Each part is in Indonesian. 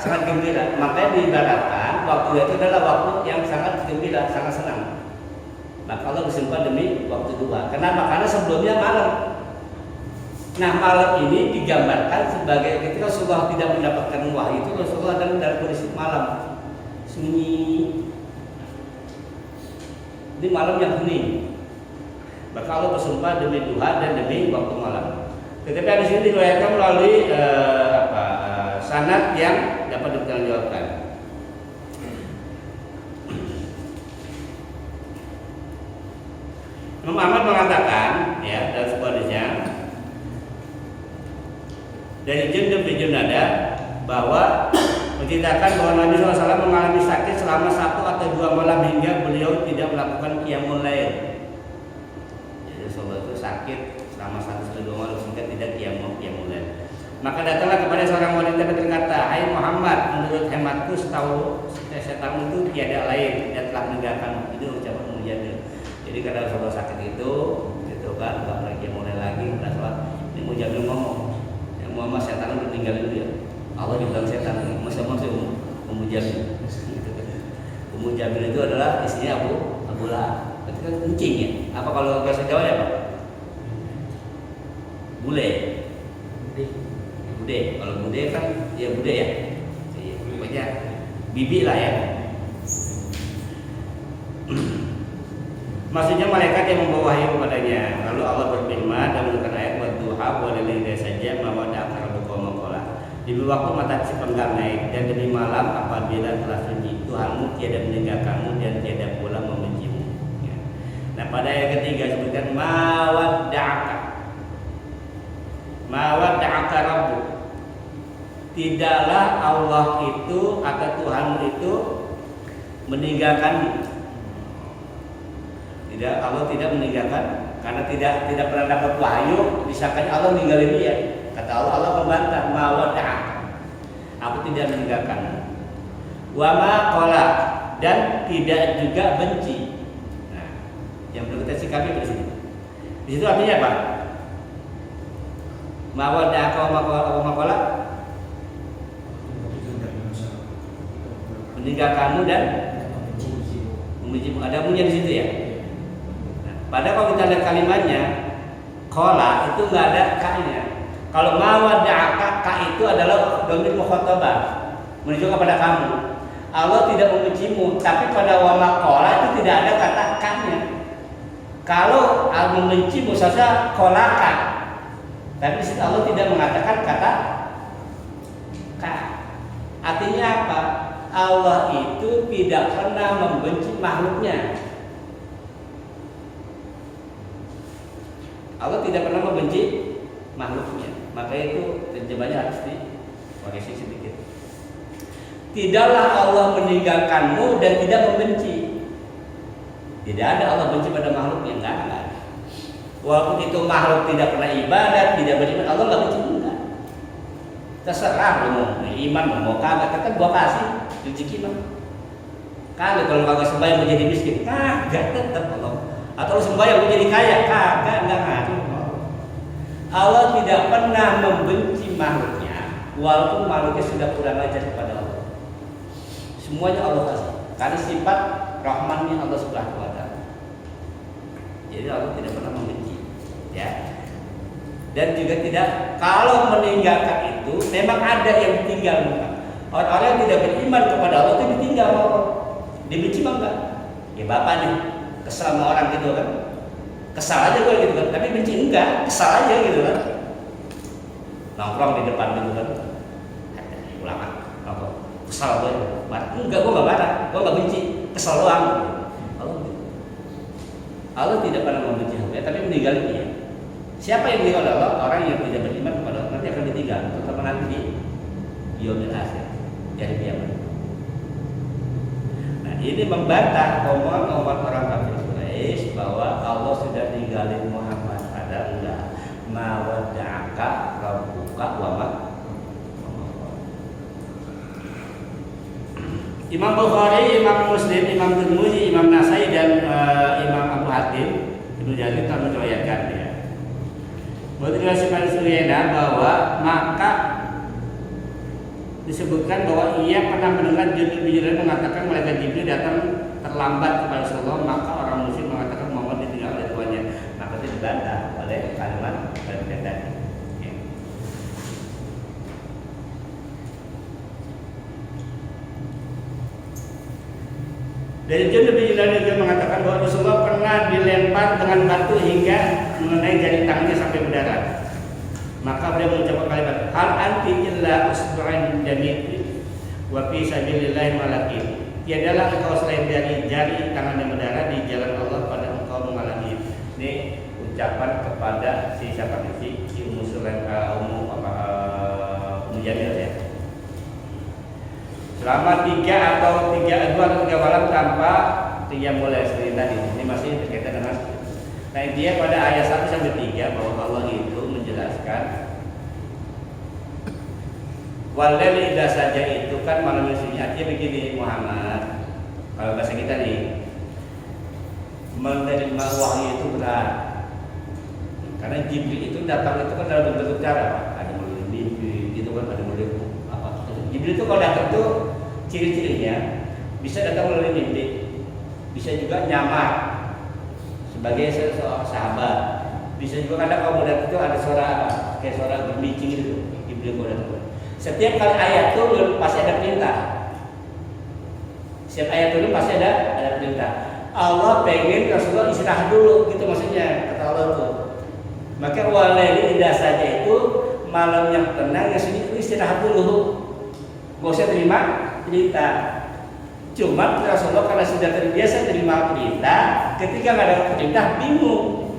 sangat gembira. Makanya diibaratkan waktu itu adalah waktu yang sangat gembira, sangat senang. Maka Allah bersumpah demi waktu duha. Kenapa? Karena sebelumnya malam. Nah, malam ini digambarkan sebagai ketika Rasulullah tidak mendapatkan wahyu itu, Rasulullah dalam kondisi malam sunyi. Ini malam yang hening. Maka Allah bersumpah demi duha dan demi waktu malam. Tetapi di sini diriwayatkan melalui sanad yang dapat dipertanggungjawabkan. Imam Ahmad mengatakan ya dalam sebuah hadisnya dari Jundub bin Junada bahwa menceritakan bahwa Nabi SAW mengalami sakit selama 1 atau 2 malam hingga beliau tidak melakukan qiyamul lail. Jadi Rasulullah itu sakit selama 1 atau 2 malam hingga tidak qiyamul lail. Maka datanglah kepada seorang wanita dan berkata, "Hai Muhammad, menurut hematku setahu setan itu tiada lain dan telah meninggalkan." Ini ucapan mujadil. Jadi karena Rasulullah sakit itu kan nggak pernah qiyamul lail lagi, udah sholat. Ini mujadil ngomong, yang Muhammad setan udah meninggalin dia. Allah dibilang setan, masa-masa Ummu Jamil. Ummu Jamil itu adalah istrinya Abu Lahab. Itu kan kencing ya. Apa kalau bahasa Jawa ya Pak? Bule. Kalau bude kan ya bude ya. Pokoknya bibi lah ya. Maksudnya malaikat yang membawa wahyu kepadanya. Lalu Allah berfirman dan menurunkan ayat wadduha wa lailin saja ma wada'aka rabbuka wa ma qala. Demi waktu matahari sepenggal naik dan demi malam apabila telah sunyi, Tuhanmu tiada meninggalkanmu dan tiada pula membencimu. Ya. Nah pada ayat ketiga sebutkan mawadda'aka rabbuk. Tidaklah Allah itu atau Tuhanmu itu meninggalkanmu. Tidak, Allah tidak meninggalkan karena tidak pernah dapat wahyu, disangkanya Allah meninggalin dia. Kata Allah membantah, mawadda'aka. Aku tidak meninggalkanmu. Wa ma qala, dan tidak juga benci. Nah, yang perlu kita sikapi di sini. Di situ artinya apa? Mawadda'aka wa ma qala, meninggalkanmu dan membencimu. Ada bunyi di situ ya. Nah, padahal kalau kita lihat kalimatnya, qala itu nggak ada ka-nya. Kalau mawadda'aka, ka itu adalah dhamir mukhatabah, menunjukkan kepada kamu. Allah tidak membencimu, tapi pada wa ma qala itu tidak ada kata ka-nya. Kalau Allah membencimu saja qolaka. Tapi di situ Allah tidak mengatakan kata ka. Artinya apa? Allah itu tidak pernah membenci makhluknya. Allah tidak pernah membenci makhluknya. Maka itu terjemahnya harus dikoreksi sedikit. Tidaklah Allah meninggalkanmu dan tidak membenci. Tidak ada Allah benci pada makhluknya, enggak ada. Walaupun itu makhluk tidak pernah ibadat, tidak beriman, Allah enggak benci enggak. Terserah lu mau iman mau kagak, tetap gua kasih rezeki mah. Kalau kagak sembahyang mau jadi miskin, kagak tetap Allah. Atau sembahyang mau jadi kaya, kagak enggak ngaruh. Allah tidak pernah membenci makhluknya, walaupun makhluknya sudah kurang ajar kepada Allah. Semuanya Allah kasih, karena sifat Rahmannya Allah Subhanahu wa Ta'ala. Jadi Allah tidak pernah membenci, ya. Dan juga tidak, kalau meninggalkan itu, memang ada yang ditinggal. Orang-orang yang tidak beriman kepada Allah itu ditinggal Allah. Dibenci mah enggak? Ya bapak nih, kesel sama orang gitu kan. Kesal aja gue gitu kan, tapi benci enggak, kesal aja gitu kan. Nongkrong di depan gitu kan. Ulama, nongkrong. Kesal gue, enggak, gue enggak marah, gue enggak benci, kesal doang. Allah tidak pernah membenci hamba, tapi meninggalkan dia. Siapa yang ditinggal oleh Allah? Orang yang tidak beriman kepada Allah nanti akan ditinggal, terutama nanti di yaumil akhir, jadi kiamat. Nah, ini membantah omongan orang kafir Quraisy bahwa Allah sudah ninggalin Muhammad. Padahal enggak. Ma wadda'aka rabbuka wa ma. Imam Bukhari, Imam Muslim, Imam Tirmidzi, Imam Nasai dan Imam Abu Hatim Ibnu Jarir telah meriwayatkan ya. Menurut riwayat Sufyan Suriana bahwa maka disebutkan bahwa ia pernah mendengar Jibril mengatakan malaikat Jibril datang terlambat kepada Rasulullah, maka orang musyrik mengatakan Muhammad ditinggal oleh tuannya. Maka itu dibantah oleh kalimat tadi. Dari Jibril juga mengatakan bahwa Rasulullah pernah dilempar dengan batu hingga mengenai jari tangannya sampai berdarah. Maka beliau mengucapkan kalimat hal anti illa usbu'an jamit wa fi sabilillah malakin. Tiadalah engkau selain dari jari tangan yang berdarah di jalan Allah pada engkau mengalami. Ini ucapan kepada si siapa si Ummu Sulaim Ummu Jamil ya. Selama 2 atau 3 malam tanpa qiyamul lail seperti tadi. Ini masih berkaitan dengan nah dia pada ayat 1 sampai 3 bahwa Allah itu menjelaskan walail idza saja itu kan malam isinya artinya begini Muhammad. Kalau bahasa kita nih menerima wahyu itu berat. Karena Jibril itu datang itu kan dalam bentuk cara ada melalui mimpi gitu kan, ada melalui apa. Jibril itu kalau datang tuh ciri-cirinya bisa datang melalui mimpi, bisa juga nyamar sebagai seorang sahabat, bisa juga kadang kalau datang itu ada suara kayak suara berbicara gitu. Jibril kalau datang. Setiap kali ayat turun pasti ada perintah. Setiap ayat turun pasti ada perintah. Allah pengen Rasulullah istirahat dulu, gitu maksudnya kata Allah itu. Maka walaili idza saja itu malam yang tenang yang sunyi itu istirahat dulu. Gak usah terima perintah. Cuma Rasulullah karena sudah terbiasa terima perintah, ketika nggak ada perintah bingung.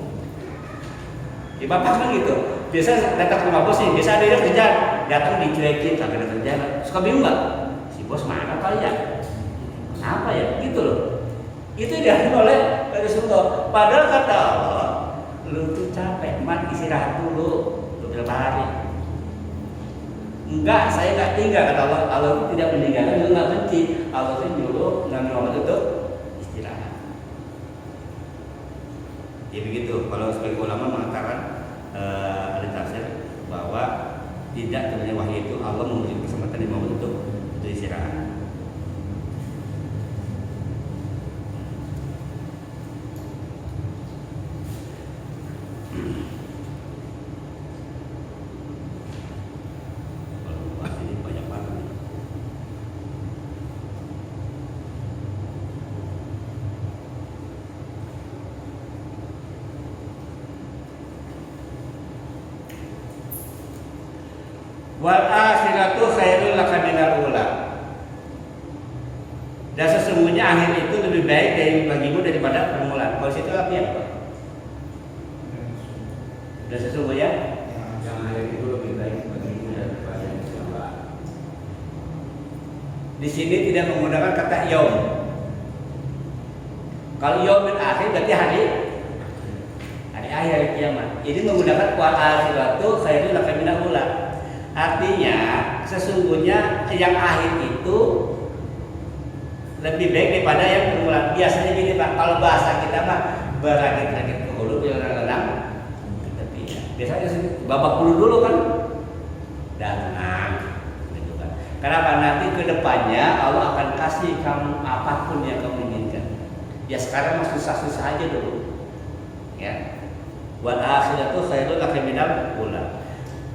Ya bapak kan gitu. Biasa datang ke rumah bos nih, biasa ada yang kerja, datang dicuekin, kagak ada kerjaan, suka bingung nggak? Si bos mana kali ya? Kenapa ya? Gitu loh. Itu diambil oleh Rasulullah. Padahal kata Allah, lu tuh capek, mat istirahat dulu beberapa hari. Enggak, saya nggak tinggal kata Allah. Allah itu tidak meninggalkan, juga nggak benci. Allah itu nyuruh Nabi Muhammad untuk istirahat. Ya begitu. Kalau sebagai ulama mengatakan ada tafsir bahwa tidak turunnya wahyu itu Allah memberi kesempatan Nabi Muhammad untuk istirahat. Wal akhiratu khairul laka minal ula. Dan sesungguhnya akhir itu lebih baik bagimu daripada permulaan. Kalau situ artinya apa? Dan sesungguhnya yang akhir itu lebih baik bagimu daripada yang permulaan. Di sini tidak menggunakan kata yaum. Kalau yaumul akhir berarti hari akhir kiamat. Ini menggunakan wal akhiratu khairul laka minal ula. Artinya sesungguhnya yang akhir itu lebih baik daripada yang permulaan. Biasanya gini Pak, kalau bahasa kita mah berakit-rakit ke hulu bilang-bilang biasanya babak bulu dulu kan datang gitu kan. Kenapa nanti kedepannya Allah akan kasih kamu apapun yang kamu inginkan. Ya sekarang mah susah-susah aja dulu. Ya. Wal akhiratu khairul laka minal ula.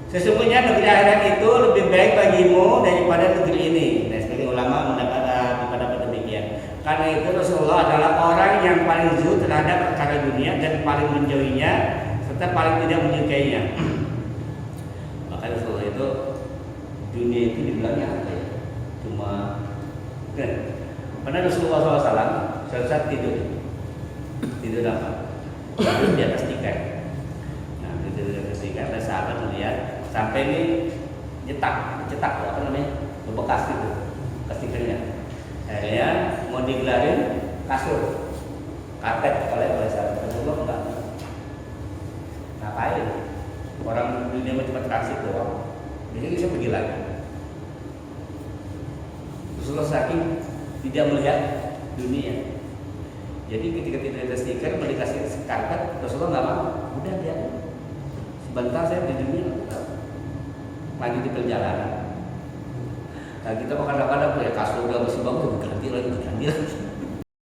Sesungguhnya negeri akhirat itu lebih baik bagimu daripada negeri ini. Nah, sebagai ulama mendapat demikian. Karena itu Rasulullah adalah orang yang paling zuhud terhadap perkara dunia dan paling menjauhinya serta paling tidak menyukainya. Maka Rasulullah itu dunia itu dibilangnya apa ya? Cuma kan. Karena Rasulullah SAW suatu saat tidur apa? Tidur di atas tikar. Nah, tidur di atas tikar, ada sahabat melihat sampai ini cetak apa namanya bekas gitu stikernya. Akhirnya mau digelarin kasur karpet oleh sahabat Rasulullah enggak. Ngapain? Orang dunia mau cuma transit doang. Jadi bisa pergi lagi. Rasulullah saking tidak melihat dunia. Jadi ketika tidak ada stiker mau dikasih karpet, Rasulullah nggak mau. Udah biar sebentar saya di dunia. Lagi di perjalanan. Nah kita kadang-kadang ya kasur udah masih bagus, ganti lagi.